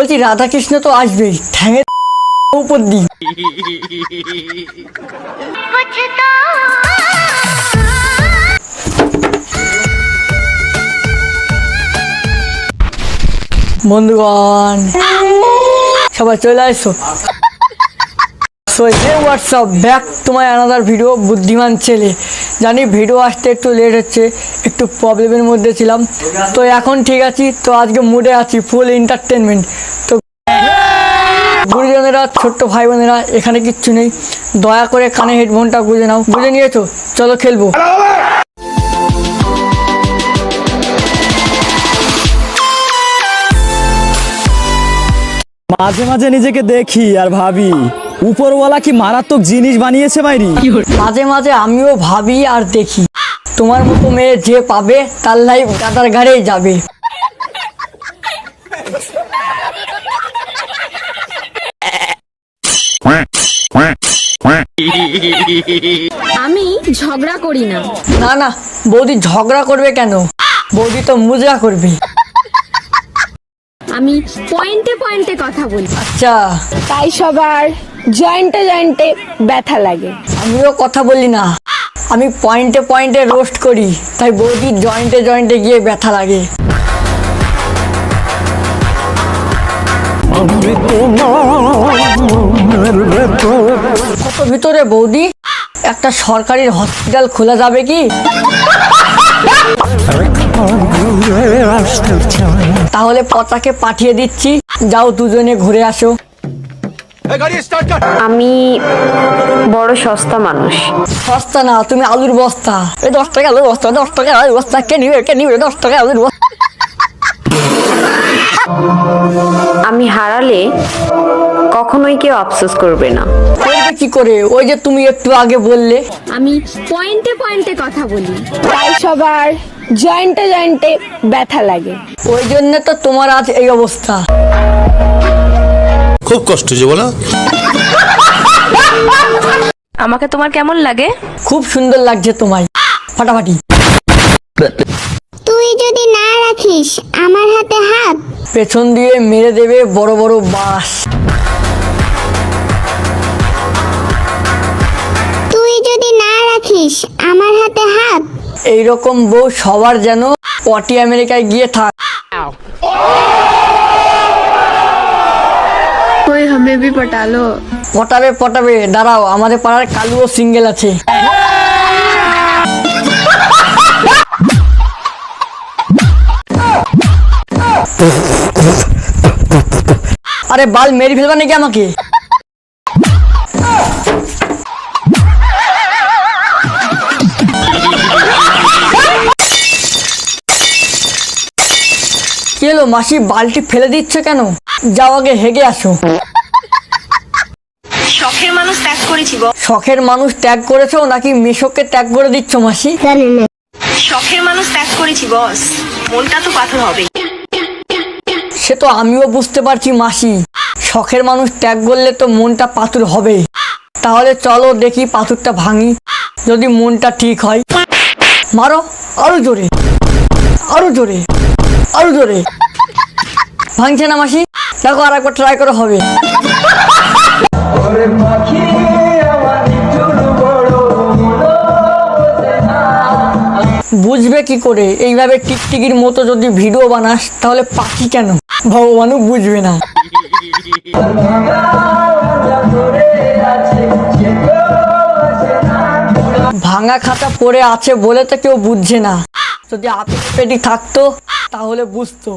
বলছি রাধাকৃষ্ণ তো আসবেই, ঠ্যাঙের উপর দি। বন্ধুগণ সবাই চলে আসো। So hey what's up, back to my another video বুদ্ধিমান ছেলে। জানি ভিডিও আসতে একটু লেট হচ্ছে, একটু প্রবলেমের মধ্যে ছিলাম, তো এখন ঠিক আছি। তো আজকে মুডে আছি ফুল এন্টারটেনমেন্ট। তো গুরুজনেরা, ছোট্ট ভাই বোনেরা, এখানে কিচ্ছু নেই, দয়া করে কানে হেডফোনটা গুঁজে নাও। বুঝে নিয়েছো? চলো খেলবো। মাঝে মাঝে নিজেকে দেখি আর ভাবি, উপরওয়ালা কি মারাত্মক জিনিস বানিয়েছে মাইরি। মাঝে মাঝে আমিও ভাবি আর দেখি, তোমার মতো মেয়ে যে পাবে তার লাইফ গাদার গাড়েই যাবে। আমি ঝগড়া করি না। না না, বৌদি ঝগড়া করবে কেন? বৌদি তো মুজরা করবে। আমি পয়েন্টে পয়েন্টে কথা বলি, আচ্ছা, তাই সবার জয়েন্টে জয়েন্টে ব্যথা লাগে। আমিও কথা বলি না, আমি পয়েন্টে পয়েন্টে রোস্ট করি, তাই বৌদির জয়েন্টে জয়েন্টে গিয়ে ব্যথা লাগে। কত ভিতরে বৌদি, একটা সরকারি হসপিটাল খোলা যাবে কি? তাহলে পতাকে পাঠিয়ে দিচ্ছি, যাও দুজনে ঘুরে আসো। আমি বড় সস্তা মানুষ। সস্তা না, তুমি আলুর বস্তা। এই 10 টাকা আলুর বস্তা, 10 টাকা আলুর বস্তা, কে নিবে 10 টাকা আলুর বস্তা। আমি হারালে কখনোই কেউ আফসোস করবে না। করবে কি করে? ওই যে তুমি একটু আগে বললে। আমি পয়েন্টে পয়েন্টে কথা বলি, তাই সবার জয়েন্টে জয়েন্টে ব্যথা লাগে। ওই জন্য তো তোমার আজ এই অবস্থা। খুব কষ্ট যে বলো। আমাকে তোমার কেমন লাগে? খুব সুন্দর লাগছে তোমায়, ফাটাফাটি। তুই যদি না রাখিস আমার হাতে হাত, পেছন দিয়ে মেরে দেবে বড় বড় বাঁশ। তুই যদি না রাখিস আমার হাতে হাত, এইরকম বউ সবার যেন পটি আমেরিকায় গিয়ে থাক। कोई हमें भी पटा लो। পটাবে পটাবে, দাঁড়াও, আমাদের পাড়ার কালুও সিঙ্গেল আছে। আরে বাল মেরে ফেলবা নাকি আমাকে? কি হলো মাসি, বালটি ফেলে দিচ্ছ কেন? যাও আগে হেগে আসো। শখের মানুষ ত্যাগ করেছি শখের মানুষ ত্যাগ করেছো নাকি মেশোকে ত্যাগ করে দিচ্ছ মাসি? শখের মানুষ ত্যাগ করেছি বস, মনটা তো পাথর হবে। সে তো আমিও বুঝতে পারছি মাসি, শখের মানুষ ত্যাগ করলে তো মনটা পাথর হবে। তাহলে চলো দেখি পাথরটা ভাঙি, যদি মনটা ঠিক হয়। মারো আরো জোরে, আরো জোরে, আরো জোরে। ভাঙছে না মাসি? দেখো আর একবার ট্রাই করে হবে। বুঝবে কি করে? এইভাবে টিকটিকির মতো যদি ভিডিও বানাস তাহলে পাখি কেন, ভগবানও বুঝবে না। ভাঙা খাতা পড়ে আছে বলে তো কেউ বুঝছে না, যদি আপেল পেটি থাকতো তাহলে বুঝতো।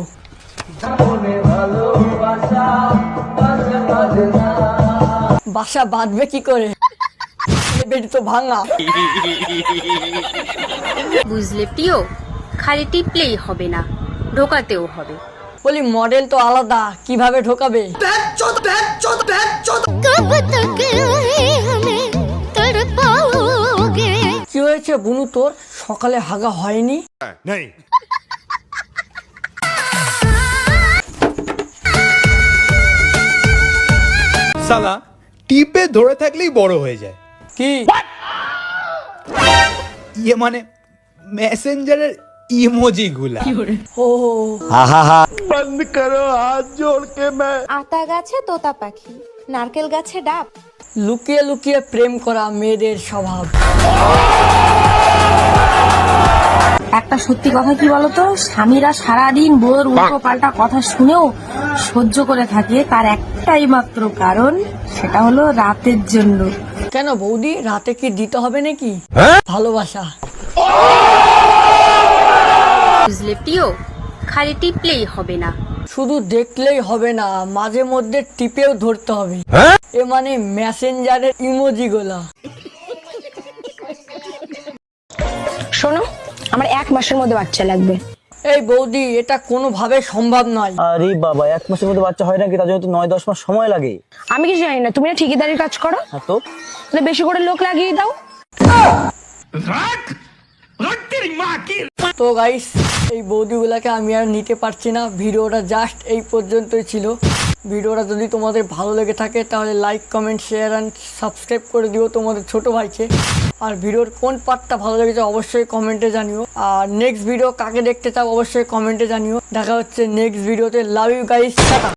বাসা বাঁধবে কি করে? পেটি তো ভাঙা। বুঝলে প্রিয়, খালি টিপলেই হবে না, ঢোকাতেও হবে। বলি মডেল তো আলাদা, কিভাবে ঢোকাবে? কি হয়েছে বুনু তোর? সকালে হাগা হয়নি? সালা টিপে ধরে থাকলেই বড় হয়ে যায়। কি ইয়ে মানে মেসেঞ্জারের ইমোজি গুলা। ও আহা আতা গাছে তোতা পাখি, নারকেল গাছে ডাব। লুকিয়ে লুকিয়ে প্রেম করা মেয়েদের স্বভাব। একটা সত্যি কথা কি বলতো, স্বামীরা সারাদিন বউয়ের উল্টো পাল্টা কথা শুনেও সহ্য করে থাকে, তার একটাই মাত্র কারণ, সেটা হলো রাতের জন্য। কেন বৌদি, রাতে কি দিতে হবে নাকি ভালোবাসা? বুঝলে প্রিয়, খালি টিপলেই হবে না, শুধু দেখলেই হবে না, মাঝে মধ্যে টিপেও ধরতে হবে। এ মানে মেসেঞ্জারের ইমোজি গুলা। শোনো, আমার 1 মাসের মধ্যে বাচ্চা লাগবে। এই বৌদি, এটা কোনোভাবে সম্ভব নয়। আরে বাবা, 1 মাসের মধ্যে বাচ্চা হয় নাকি? তার জন্য তো 9-10 মাস সময় লাগে। আমি কিছু জানি না, তুমি না ঠিকাদারির কাজ করো, হ্যাঁ তো তাহলে বেশি করে লোক লাগিয়ে দাও। তো গাইস, এই বৌদিগুলাকে আমি আর নিতে পারছি না। ভিডিওটা জাস্ট এই পর্যন্তই ছিল। ভিডিওটা যদি তোমাদের ভালো লেগে থাকে তাহলে like, comment, share and subscribe করে দিও তোমাদের ছোট ভাইকে। আর ভিডিওর কোন পার্টটা ভালো লেগেছে অবশ্যই কমেন্টে জানিও। আর নেক্সট ভিডিও কাকে দেখতে চাও অবশ্যই কমেন্টে জানিও। দেখা হচ্ছে নেক্সট ভিডিওতে। Love you guys, tata.